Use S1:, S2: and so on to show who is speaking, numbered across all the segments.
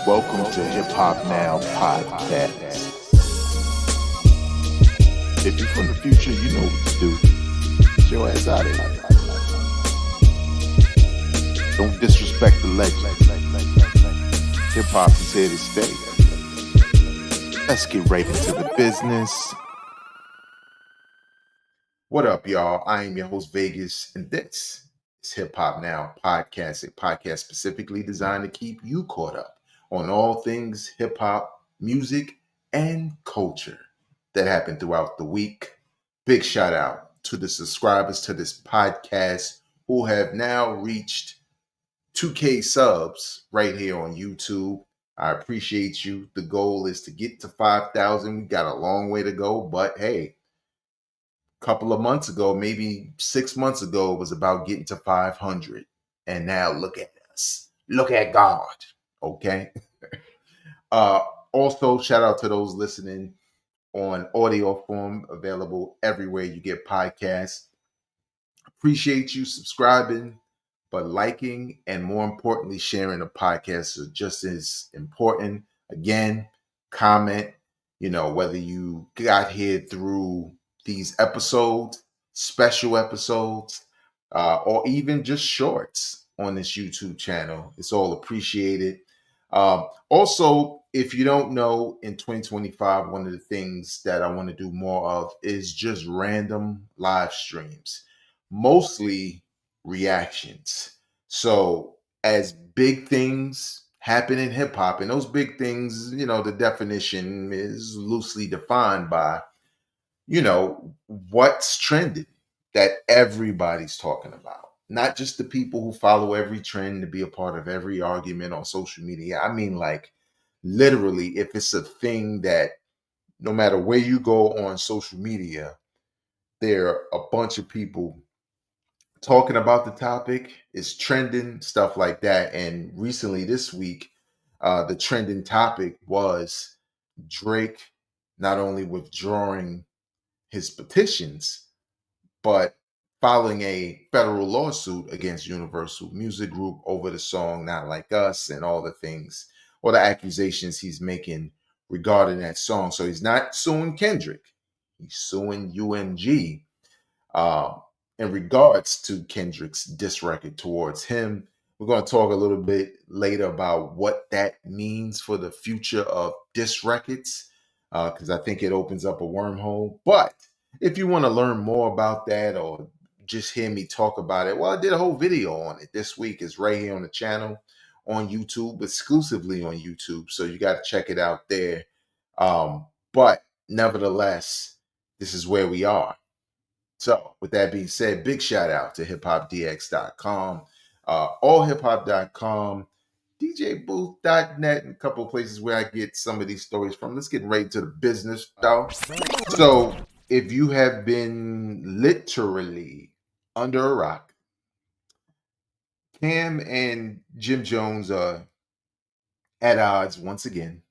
S1: Welcome to Hip Hop Now Podcast. If you're from the future, you know what to do. Get your ass out of here. Don't disrespect the legend. Hip hop is here to stay. Let's get right into the business. What up, y'all? I am your host, Vegas, and this is Hip Hop Now Podcast, a podcast specifically designed to keep you caught up on all things hip hop, music, and culture that happened throughout the week. Big shout out to the subscribers to this podcast who have now reached 2K subs right here on YouTube. I appreciate you. The goal is to get to 5,000. We got a long way to go, but hey, couple of months ago, maybe 6 months ago, it was about getting to 500. And now look at us. Look at God. Okay. uh, Also, shout out to those listening on audio form, available everywhere you get podcasts. Appreciate you subscribing, but liking and more importantly, sharing the podcast are just as important. Again, comment, whether you got here through these episodes, special episodes, or even just shorts on this YouTube channel. It's all appreciated. Also, if you don't know, in 2025, one of the things that I want to do more of is just random live streams, mostly reactions. So, as big things happen in hip hop, and those big things, the definition is loosely defined by what's trending that everybody's talking about. Not just the people who follow every trend to be a part of every argument on social media. I mean, like, literally, if it's a thing that no matter where you go on social media, there are a bunch of people talking about the topic, it's trending, stuff like that. And recently this week, the trending topic was Drake not only withdrawing his petitions, but filing a federal lawsuit against Universal Music Group over the song Not Like Us and all the things or the accusations he's making regarding that song. So he's not suing Kendrick, he's suing UMG uh, in regards to Kendrick's diss record towards him. We're going to talk a little bit later about what that means for the future of diss records, because I think it opens up a wormhole. But if you want to learn more about that or just hear me talk about it, well, I did a whole video on it this week. It's right here on the channel on YouTube, exclusively on YouTube. So you got to check it out there. But nevertheless, this is where we are. So, with that being said, big shout out to hiphopdx.com, allhiphop.com, djbooth.net, and a couple of places where I get some of these stories from. Let's get right to the business, though. So, if you have been literally under a rock, Cam and Jim Jones are at odds once again.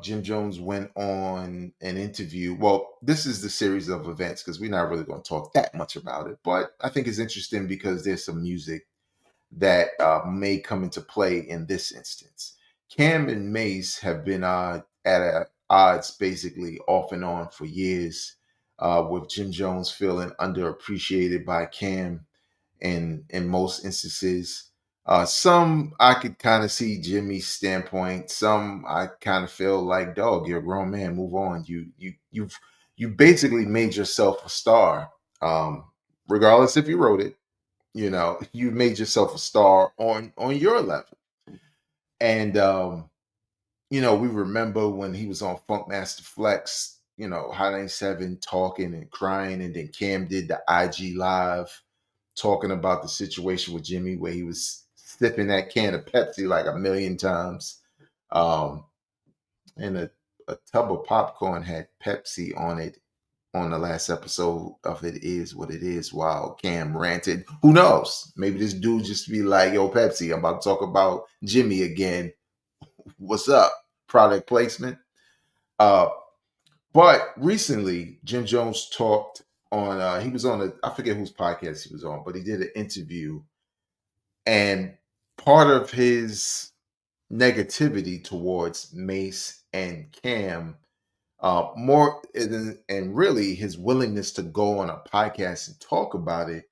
S1: Jim Jones went on an interview. Well, this is the series of events because we're not really going to talk that much about it, but I think it's interesting because there's some music that may come into play in this instance. Cam and Mace have been at odds basically off and on for years, with Jim Jones feeling underappreciated by Cam in most instances. Some I could kind of see Jimmy's standpoint. Some I kind of feel like, dog, you're a grown man. Move on. You basically made yourself a star. Regardless if you wrote it, you made yourself a star on your level. And we remember when he was on Funkmaster Flex, Hot 97 talking and crying, and then Cam did the IG live talking about the situation with Jimmy where he was sipping that can of Pepsi like a million times. And a tub of popcorn had Pepsi on it on the last episode of It Is What It Is while Cam ranted. Who knows? Maybe this dude just be like, yo, Pepsi, I'm about to talk about Jimmy again. What's up? Product placement. But recently, Jim Jones talked on, he was on I forget whose podcast he was on, but he did an interview. And part of his negativity towards Mace and Cam, more and really his willingness to go on a podcast and talk about it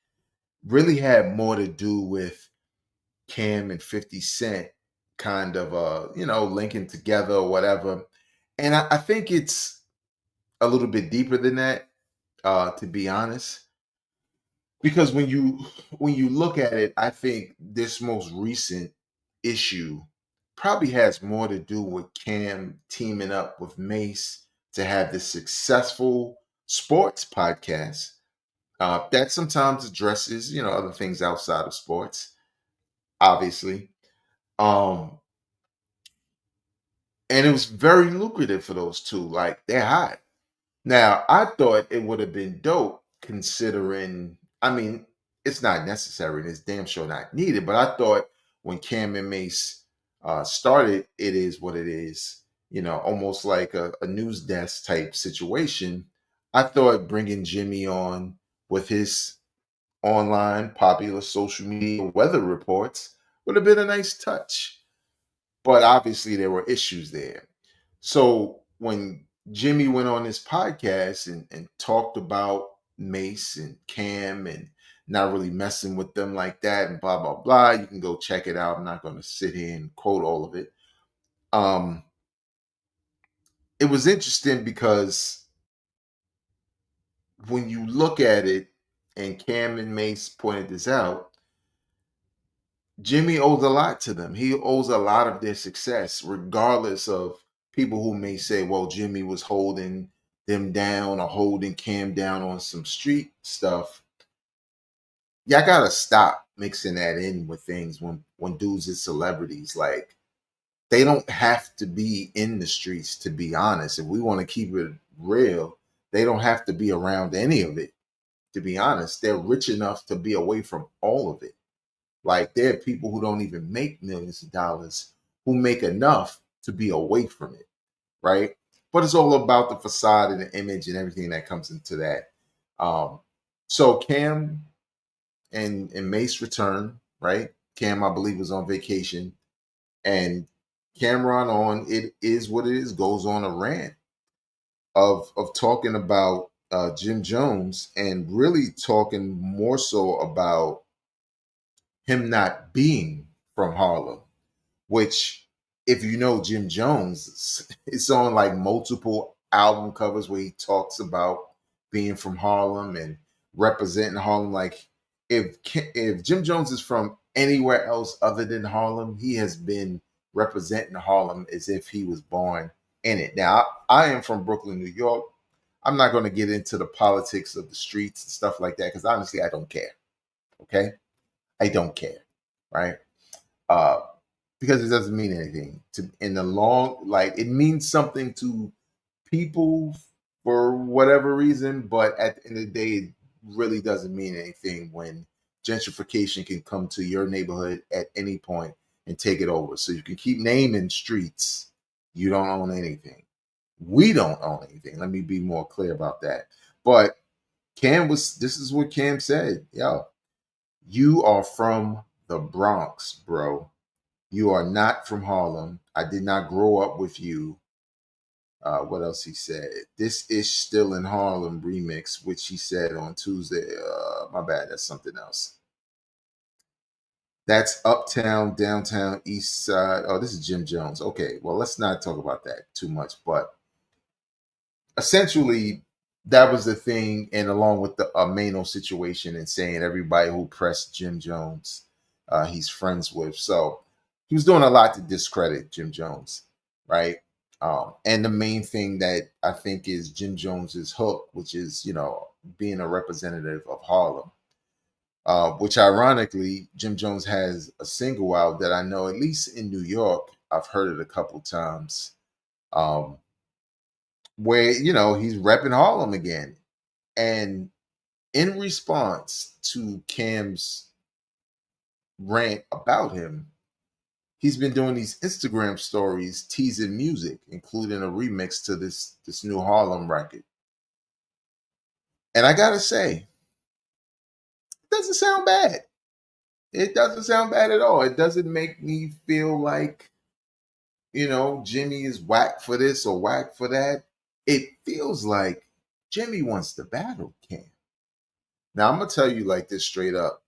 S1: really had more to do with Cam and 50 Cent kind of linking together or whatever. And I think it's a little bit deeper than that, to be honest. Because when you look at it, I think this most recent issue probably has more to do with Cam teaming up with Mace to have this successful sports podcast that sometimes addresses other things outside of sports, obviously. Um, and it was very lucrative for those two. Like they're hot. Now, I thought it would have been dope considering, I mean, it's not necessary and it's damn sure not needed, but I thought when Cam and Mace started, it is what it is, almost like a news desk type situation. I thought bringing Jimmy on with his online popular social media weather reports would have been a nice touch. But obviously, there were issues there. So when Jimmy went on his podcast and talked about Mace and Cam and not really messing with them like that and blah blah blah, you can go check it out. I'm not going to sit here and quote all of it. Um, it was interesting because when you look at it, and Cam and Mace pointed this out, Jimmy owes a lot to them. He owes a lot of their success, regardless of people who may say, well, Jimmy was holding them down or holding Cam down on some street stuff. Y'all gotta stop mixing that in with things when dudes is celebrities. Like they don't have to be in the streets, to be honest. If we want to keep it real, they don't have to be around any of it, to be honest. They're rich enough to be away from all of it. Like there are people who don't even make millions of dollars who make enough to be away from it, right? But it's all about the facade and the image and everything that comes into that. Um, so Cam and Mace return, right? Cam, I believe, was on vacation, and Cameron on it is what it is goes on a rant of talking about Jim Jones and really talking more so about him not being from Harlem, which, if you know Jim Jones, it's on like multiple album covers where he talks about being from Harlem and representing Harlem. Like if Jim Jones is from anywhere else other than Harlem, he has been representing Harlem as if he was born in it. Now, I am from Brooklyn, New York. I'm not going to get into the politics of the streets and stuff like that because honestly, I don't care. Okay, I don't care, right? Uh, because it doesn't mean anything to in the long, like it means something to people for whatever reason, but at the end of the day it really doesn't mean anything when gentrification can come to your neighborhood at any point and take it over. So you can keep naming streets, you don't own anything. We don't own anything. Let me be more clear about that. But Cam was this is what Cam said. Yo, you are from the Bronx, bro. You are not from Harlem. I did not grow up with you. What else he said? This is still in Harlem remix, which he said on Tuesday. My bad, that's something else. That's Uptown, Downtown, East Side. Oh, this is Jim Jones. Okay, well, let's not talk about that too much. But essentially, that was the thing, and along with the Mano situation and saying everybody who pressed Jim Jones, he's friends with. So he was doing a lot to discredit Jim Jones, right? And the main thing that I think is Jim Jones's hook, which is being a representative of Harlem. Which ironically, Jim Jones has a single out that I know, at least in New York, I've heard it a couple times. Um, where he's repping Harlem again. And in response to Cam's rant about him, he's been doing these Instagram stories teasing music, including a remix to this new Harlem record. And I gotta say, it doesn't sound bad. It doesn't sound bad at all. It doesn't make me feel like Jimmy is whack for this or whack for that. It feels like Jimmy wants to battle Cam. Now I'm gonna tell you like this straight up.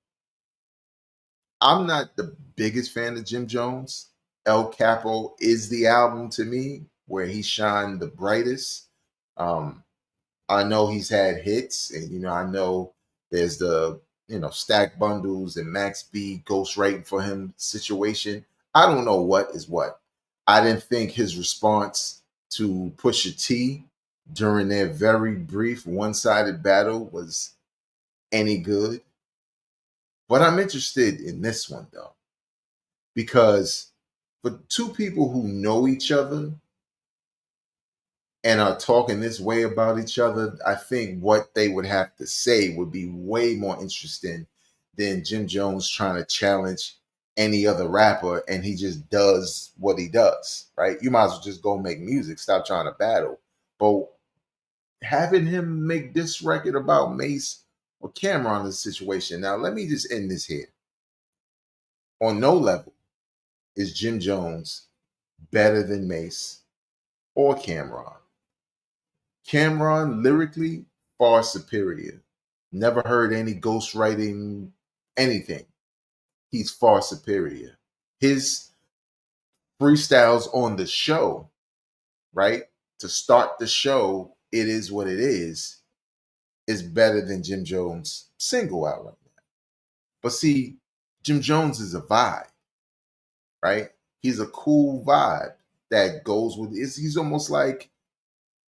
S1: I'm not the biggest fan of Jim Jones. El Capo is the album to me where he shined the brightest. Um, I know he's had hits, and I know there's the stack bundles and Max B ghostwriting for him situation. I don't know what is what. I didn't think his response to Pusha T during their very brief one-sided battle was any good. But I'm interested in this one though, because for two people who know each other and are talking this way about each other, I think what they would have to say would be way more interesting than Jim Jones trying to challenge any other rapper and he just does what he does, right? You might as well just go make music, stop trying to battle. But having him make this record about Mace or Cameron in this situation, now let me just end this here. On no level is Jim Jones better than Mace or Cameron. Cameron lyrically far superior. Never heard any ghostwriting, anything. He's far superior. His freestyles on the show, right? To start the show, it is what it is better than Jim Jones' single out right now. But see, Jim Jones is a vibe, right? He's a cool vibe that goes with he's almost like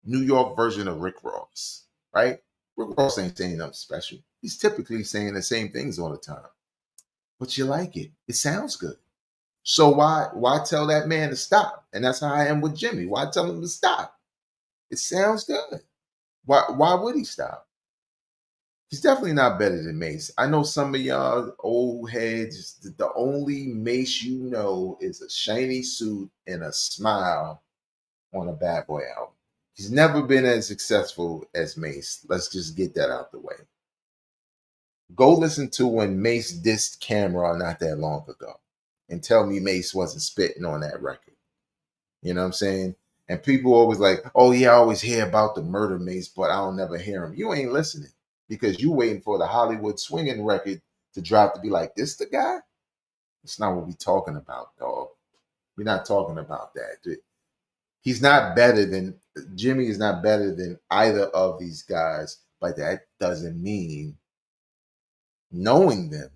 S1: New York version of Rick Ross, right? Rick Ross ain't saying nothing special. He's typically saying the same things all the time. But you like it. It sounds good. So why tell that man to stop? And that's how I am with Jimmy. Why tell him to stop? It sounds good. Why would he stop? He's definitely not better than Mace. I know some of y'all old heads, the only Mace you know is a shiny suit and a smile on a Bad Boy album. He's never been as successful as Mace. Let's just get that out the way. Go listen to when Mace dissed Cameron not that long ago and tell me Mace wasn't spitting on that record. You know what I'm saying? And people always like, oh yeah, I always hear about the murder Mace, but I don't never hear him. You ain't listening because you waiting for the Hollywood swinging record to drop to be like, this the guy? That's not what we talking about, dog. We're not talking about that. He's not better than Jimmy is not better than either of these guys, but that doesn't mean knowing them,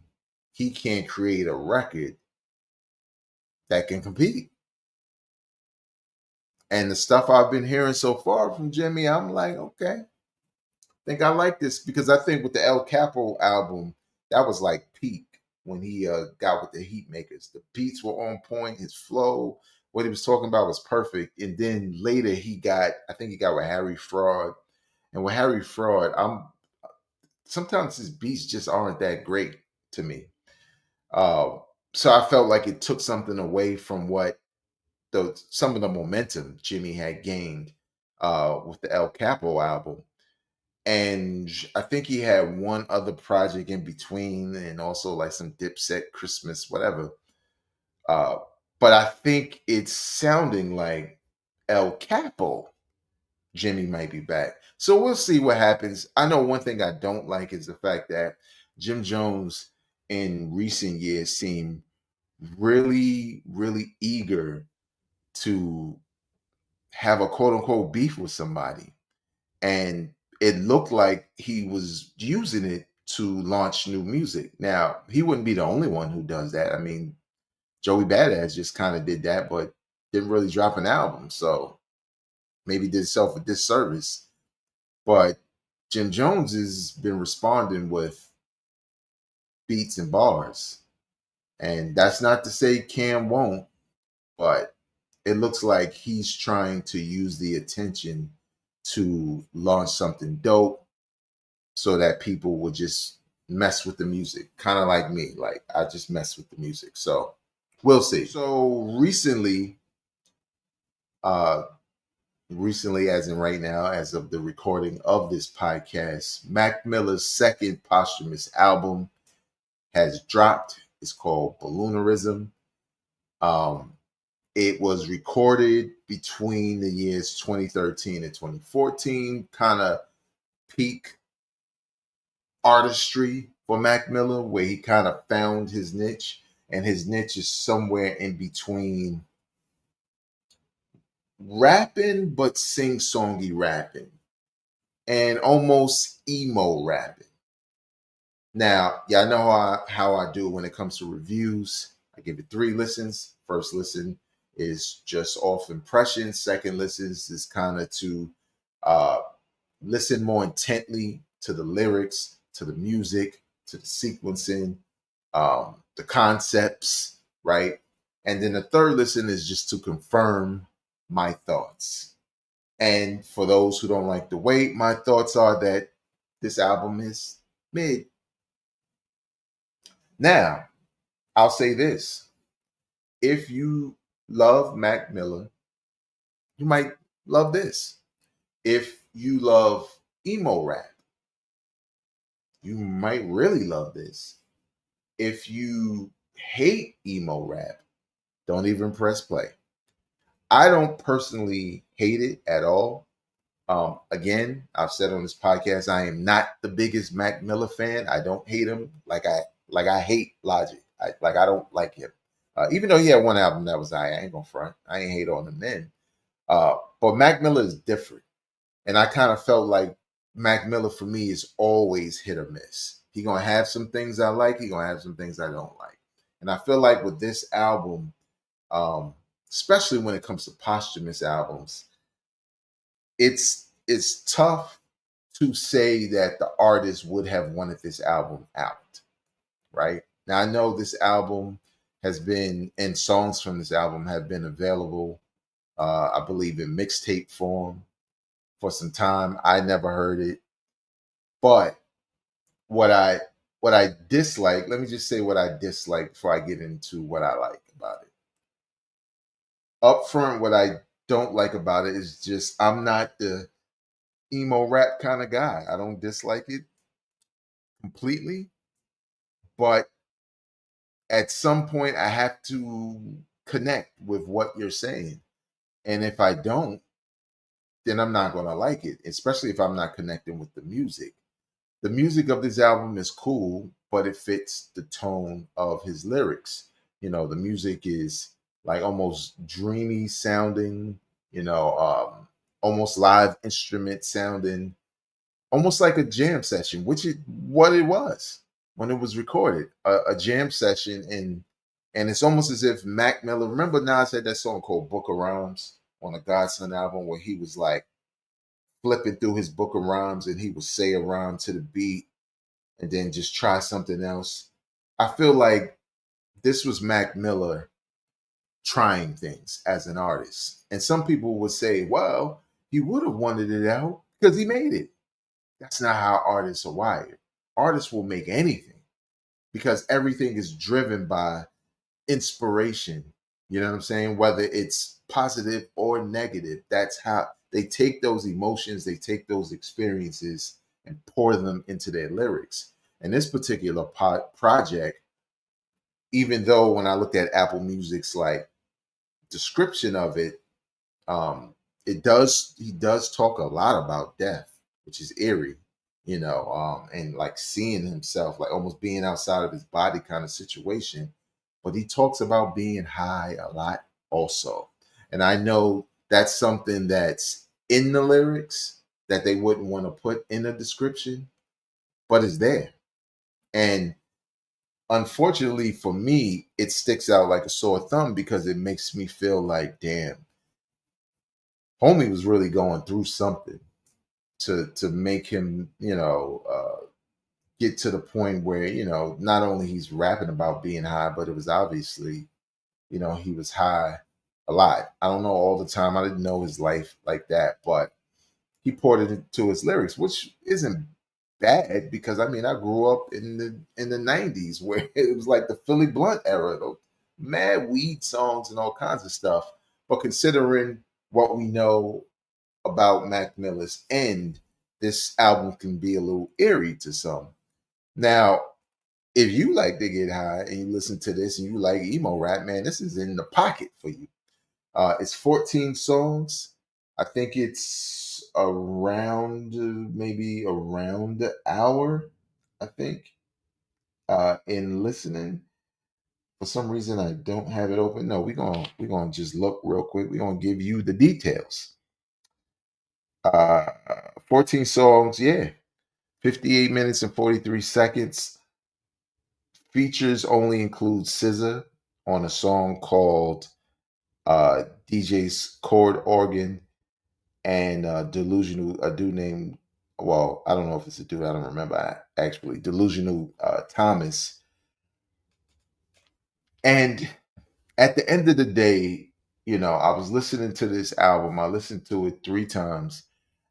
S1: he can't create a record that can compete. And the stuff I've been hearing so far from Jimmy, I'm like, okay, I think I like this because I think with the El Capo album, that was like peak when he got with the Heat Makers. The beats were on point, his flow, what he was talking about was perfect. And then later I think he got with Harry Fraud. And with Harry Fraud, sometimes his beats just aren't that great to me. Uh, so I felt like it took something away from what some of the momentum Jimmy had gained with the El Capo album. And I think he had one other project in between and also like some Dipset Christmas, whatever. Uh, but I think it's sounding like El Capo Jimmy might be back. So we'll see what happens. I know one thing I don't like is the fact that Jim Jones in recent years seemed really, really eager to have a quote unquote beef with somebody. And it looked like he was using it to launch new music. Now, he wouldn't be the only one who does that. I mean, Joey Badass just kind of did that, but didn't really drop an album. So maybe did himself a disservice. But Jim Jones has been responding with beats and bars. And that's not to say Cam won't, but it looks like he's trying to use the attention to launch something dope so that people will just mess with the music. Kind of like me. Like I just mess with the music. So we'll see. So uh recently, as in right now, as of the recording of this podcast, Mac Miller's second posthumous album has dropped. It's called Balloonerism. Um, It was recorded between the years 2013 and 2014, kind of peak artistry for Mac Miller, where he kind of found his niche, and his niche is somewhere in between rapping but sing-songy rapping and almost emo rapping. Now, y'all know how I do when it comes to reviews. I give it 3 listens. First listen is just off impression. Second listens is kind of to uh, listen more intently to the lyrics, to the music, to the sequencing, the concepts, right? And then the third listen is just to confirm my thoughts. And for those who don't like the wait, my thoughts are that this album is mid. Now, I'll say this. If you love Mac Miller, you might love this. If you love emo rap, you might really love this. If you hate emo rap, don't even press play. I don't personally hate it at all. Again, I've said on this podcast, I am not the biggest Mac Miller fan. I don't hate him like I hate Logic. I don't like him. Even though he had one album that was I ain't gonna front. I ain't hate on him then. But Mac Miller is different. And I kind of felt like Mac Miller for me is always hit or miss. He gonna have some things I like, he gonna have some things I don't like. And I feel like with this album, especially when it comes to posthumous albums, it's tough to say that the artist would have wanted this album out, right? Now I know this album has been, and songs from this album have been available, I believe in mixtape form for some time. I never heard it, but what I what I dislike, let me just say what I dislike before I get into what I like about it. Up front, what I don't like about it is just I'm not the emo rap kind of guy. I don't dislike it completely, but at some point I have to connect with what you're saying. And if I don't, then I'm not going to like it, especially if I'm not connecting with the music. The music of this album is cool, but it fits the tone of his lyrics. The music is like almost dreamy sounding, almost live instrument sounding, almost like a jam session, which is what it was when it was recorded, a jam session. And it's almost as if Mac Miller, remember Nas had that song called Book of Rhymes on the Godson album where he was like flipping through his book of rhymes and he would say a rhyme to the beat and then just try something else. I feel like this was Mac Miller trying things as an artist. And some people would say, well, he would have wanted it out because he made it. That's not how artists are wired. Artists will make anything because everything is driven by inspiration. You know what I'm saying? Whether it's positive or negative, that's how they take those emotions, they take those experiences and pour them into their lyrics. And this particular project, even though when I looked at Apple Music's like description of it, he does talk a lot about death, which is eerie, and like seeing himself, like almost being outside of his body kind of situation. But he talks about being high a lot also. And I know that's something that's in the lyrics that they wouldn't want to put in a description, but it's there. And unfortunately for me, it sticks out like a sore thumb because it makes me feel like, damn, homie was really going through something to make him, get to the point where, not only he's rapping about being high, but it was obviously, he was high a lot. I don't know all the time. I didn't know his life like that, but he poured it into his lyrics, which isn't bad because I mean I grew up in the 90s where it was like the Philly Blunt era, though, mad weed songs and all kinds of stuff. But considering what we know about Mac Miller's end, this album can be a little eerie to some. Now, if you like to get high and you listen to this and you like emo rap, man, this is in the pocket for you. It's 14 songs. I think it's around maybe around the hour, I think, in listening. For some reason, I don't have it open. No, we're gonna just look real quick. We're gonna give you the details. Uh, 14 songs, yeah, 58 minutes and 43 seconds. Features only include SZA on a song called DJ's Chord Organ and Delusional, a dude named, well, I don't know if it's a dude, I don't remember actually, Delusional Thomas. And at the end of the day, I was listening to this album. I listened to it 3 times,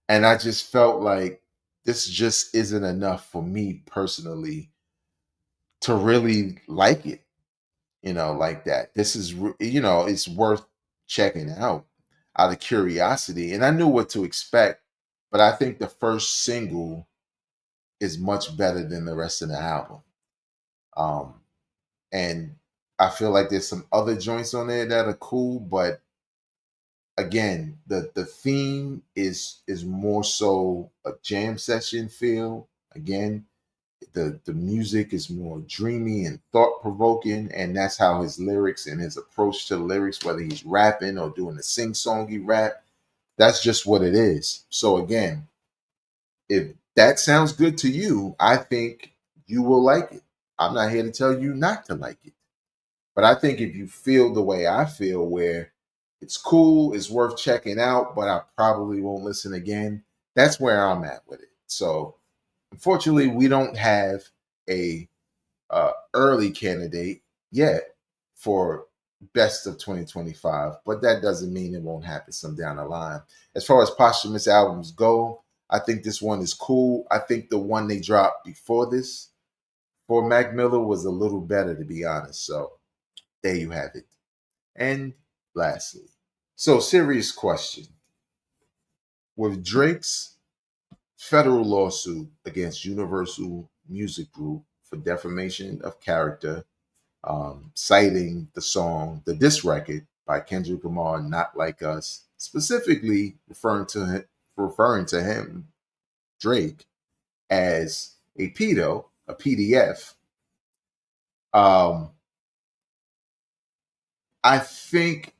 S1: and I just felt like this just isn't enough for me personally to really like it, like that. This is, it's worth checking out of curiosity. And I knew what to expect, but I think the first single is much better than the rest of the album. Um, and I feel like there's some other joints on there that are cool, but again, the theme is more so a jam session feel. Again, the music is more dreamy and thought provoking, and that's how his lyrics and his approach to the lyrics, whether he's rapping or doing a sing songy rap, that's just what it is. So again, if that sounds good to you, I think you will like it. I'm not here to tell you not to like it. But I think if you feel the way I feel, where it's cool, it's worth checking out, but I probably won't listen again, that's where I'm at with it. So unfortunately, we don't have a early candidate yet for best of 2025, but that doesn't mean it won't happen some down the line. As far as posthumous albums go, I think this one is cool. I think the one they dropped before this for Mac Miller was a little better, to be honest. So there you have it. And lastly, so serious question. With Drake's federal lawsuit against Universal Music Group for defamation of character, citing the song "The Diss Record" by Kendrick Lamar, "Not Like Us," specifically referring to him, Drake, as a pedo, a PDF. Um, I think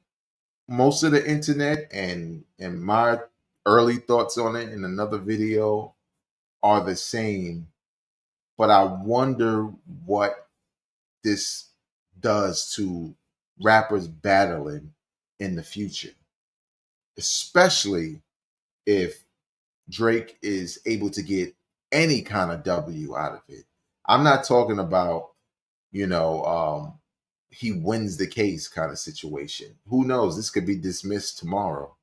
S1: most of the internet and my early thoughts on it in another video are the same, but I wonder what this does to rappers battling in the future, especially if Drake is able to get any kind of W out of it. I'm not talking about, you know, he wins the case kind of situation. Who knows? This could be dismissed tomorrow.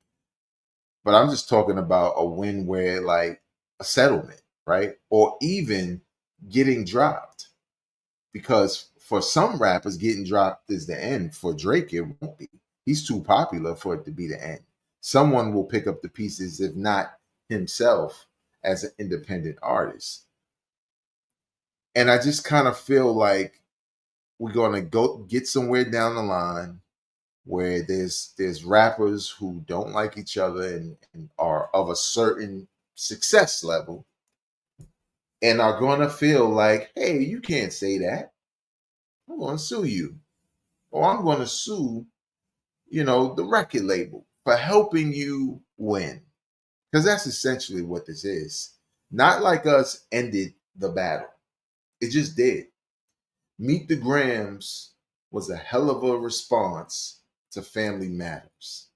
S1: But I'm just talking about a win where, like, a settlement, right? Or even getting dropped. Because for some rappers, getting dropped is the end. For Drake, it won't be. He's too popular for it to be the end. Someone will pick up the pieces, if not himself, as an independent artist. And I just kind of feel like we're gonna go get somewhere down the line where there's rappers who don't like each other and are of a certain success level and are gonna feel like, hey, you can't say that. I'm gonna sue you. Or I'm gonna sue, the record label for helping you win. Because that's essentially what this is. Not Like Us ended the battle. It just did. Meet the Grams was a hell of a response to Family Matters.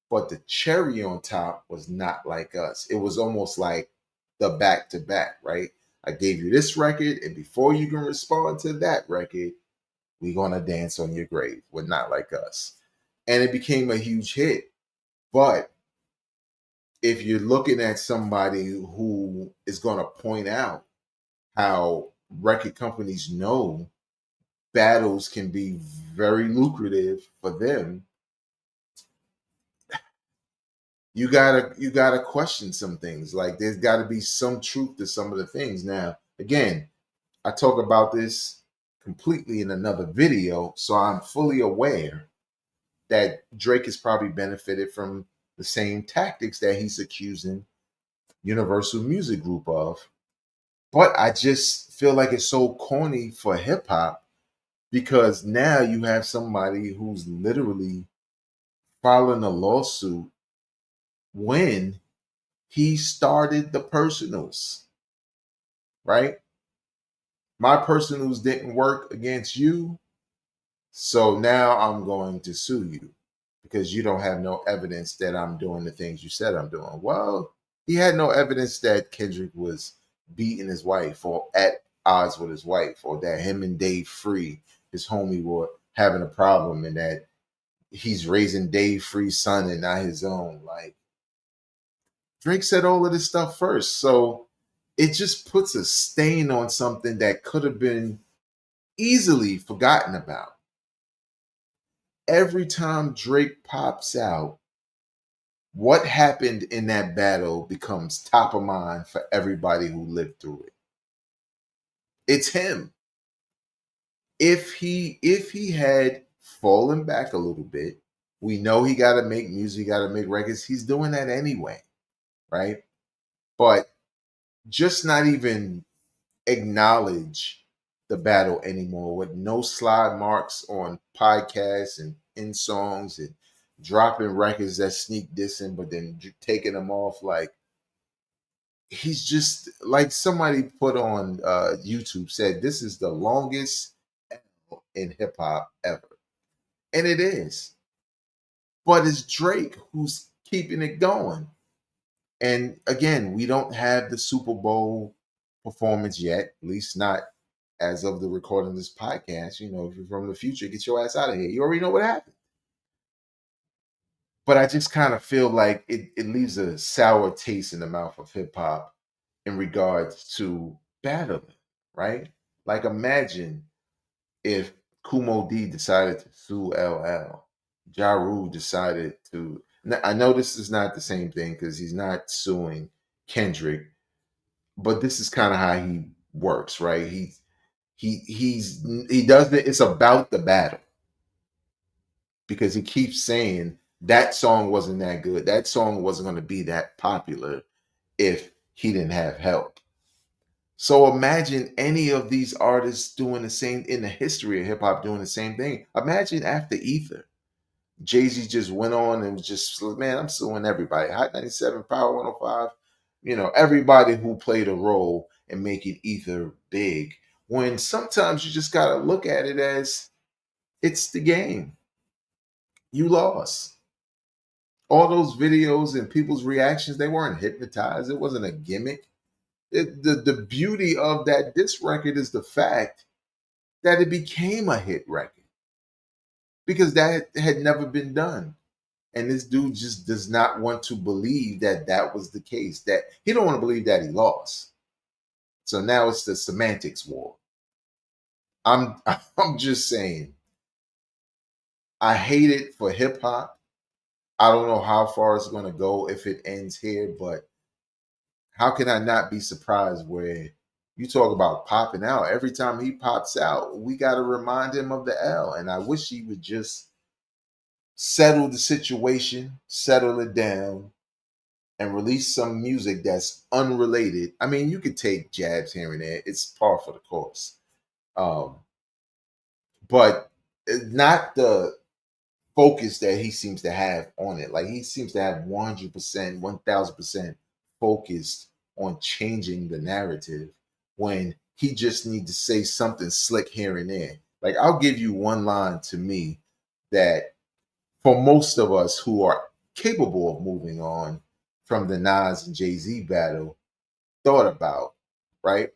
S1: But the cherry on top was Not Like Us. It was almost like the back to back, right? I gave you this record, and before you can respond to that record, we're gonna dance on your grave with Not Like Us. And it became a huge hit. But if you're looking at somebody who is gonna point out how record companies know battles can be very lucrative for them, you gotta question some things. Like, there's got to be some truth to some of the things. Now, again, I talk about this completely in another video, so I'm fully aware that Drake has probably benefited from the same tactics that he's accusing Universal Music Group of. But I just feel like it's so corny for hip hop because now you have somebody who's literally filing a lawsuit when he started the personals, right? My personals didn't work against you, so now I'm going to sue you because you don't have no evidence that I'm doing the things you said I'm doing. Well, he had no evidence that Kendrick was beating his wife or at odds with his wife or that him and Dave Free, his homie, were having a problem and that he's raising Dave Free's son and not his own. Like, Drake said all of this stuff first. So it just puts a stain on something that could have been easily forgotten about. Every time Drake pops out, what happened in that battle becomes top of mind for everybody who lived through it. It's him. If he had fallen back a little bit, we know he got to make music, got to make records. He's doing that anyway, right? But just not even acknowledge the battle anymore with no slide marks on podcasts and in songs and dropping records that sneak dissing, but then taking them off. Like, he's just like somebody put on YouTube said, this is the longest L in hip hop ever. And it is. But it's Drake who's keeping it going. And again, we don't have the Super Bowl performance yet, at least not as of the recording of this podcast. You know, if you're from the future, get your ass out of here. You already know what happened. But I just kind of feel like it leaves a sour taste in the mouth of hip hop in regards to battling, right? Like, imagine if Kumo D decided to sue LL, Ja Rule decided to. Now, I know this is not the same thing because he's not suing Kendrick, but this is kind of how he works, right? He does it. It's about the battle because he keeps saying that song wasn't that good. That song wasn't going to be that popular if he didn't have help. So imagine any of these artists doing the same in the history of hip hop doing the same thing. Imagine after Ether, Jay-Z just went on and was just, man, I'm suing everybody. Hot 97, Power 105, everybody who played a role in making Ether big. When sometimes you just got to look at it as it's the game. You lost. All those videos and people's reactions, they weren't hypnotized. It wasn't a gimmick. The beauty of that disc record is the fact that it became a hit record because that had never been done. And this dude just does not want to believe that that was the case, that he don't want to believe that he lost. So now it's the semantics war. I'm I'm just saying, I hate it for hip hop. I don't know how far it's going to go if it ends here, but how can I not be surprised where you talk about popping out? Every time he pops out, we got to remind him of the L. And I wish he would just settle the situation, settle it down, and release some music that's unrelated. I mean, you could take jabs here and there. It's par for the course. Um, but not the focus that he seems to have on it. Like, he seems to have 100%, 1000% focused on changing the narrative when he just needs to say something slick here and there. Like, I'll give you one line to me that for most of us who are capable of moving on from the Nas and Jay-Z battle thought about, right?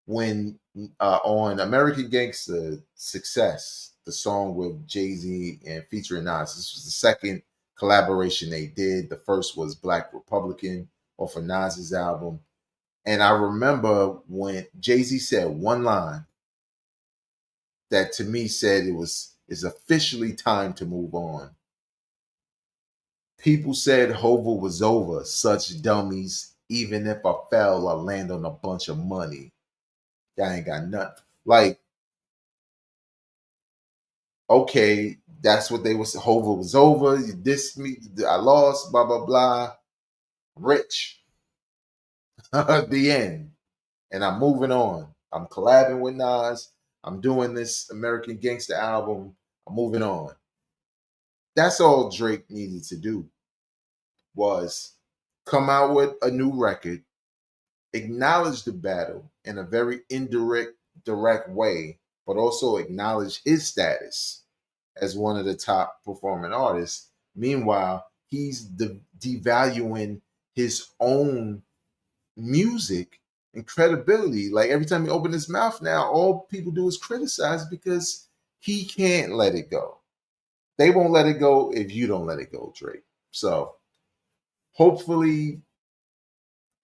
S1: When on American Gangster Success, the song with Jay-Z and featuring Nas, this was the second collaboration they did. The first was Black Republican off of Nas's album. And I remember when Jay-Z said one line that to me said it's officially time to move on. People said Hova was over, such dummies. Even if I fell, I land on a bunch of money. I ain't got nothing. Like, okay, That's what they was. Hova was over. You dissed me. I lost. Blah blah blah. Rich. The end. And I'm moving on. I'm collabing with Nas. I'm doing this American Gangster album. I'm moving on. That's all Drake needed to do, was come out with a new record, acknowledge the battle in a very direct way, but also acknowledge his status as one of the top performing artists. Meanwhile, he's devaluing his own music and credibility. Like every time he opens his mouth now, all people do is criticize because he can't let it go. They won't let it go if you don't let it go, Drake. So hopefully,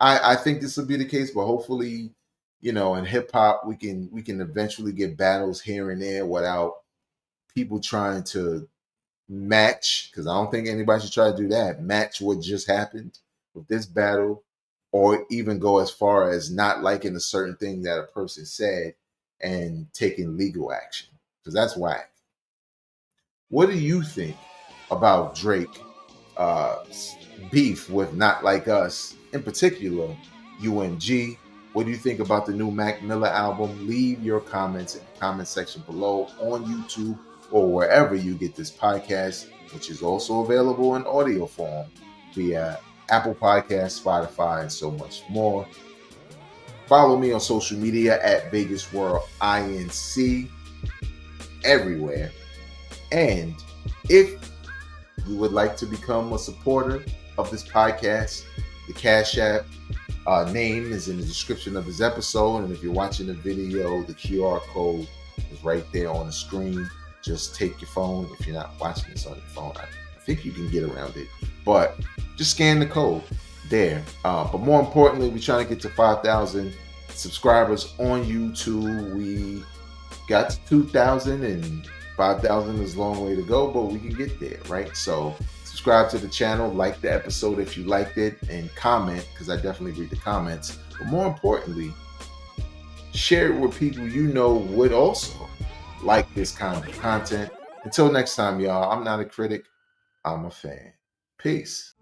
S1: I think this will be the case, but hopefully, in hip hop we can eventually get battles here and there without people trying to match, because I don't think anybody should try to do that, match what just happened with this battle, or even go as far as not liking a certain thing that a person said and taking legal action, because that's whack. What do you think about Drake uh, beef with Not Like Us, in particular UMG? What do you think about the new Mac Miller album? Leave your comments in the comment section below on YouTube or wherever you get this podcast, which is also available in audio form via Apple Podcasts, Spotify, and so much more. Follow me on social media at Vegas World INC everywhere. And if you would like to become a supporter of this podcast, the CashApp name is in the description of this episode. And if you're watching the video, the QR code is right there on the screen. Just take your phone. If you're not watching this on your phone, I think you can get around it. But just scan the code there. But more importantly, we're trying to get to 5,000 subscribers on YouTube. We got to 2,000 and 5,000 is a long way to go, but we can get there, right? So subscribe to the channel, like the episode if you liked it, and comment, because I definitely read the comments. But more importantly, share it with people you know would also like this kind of content. Until next time, y'all, I'm not a critic, I'm a fan. Peace.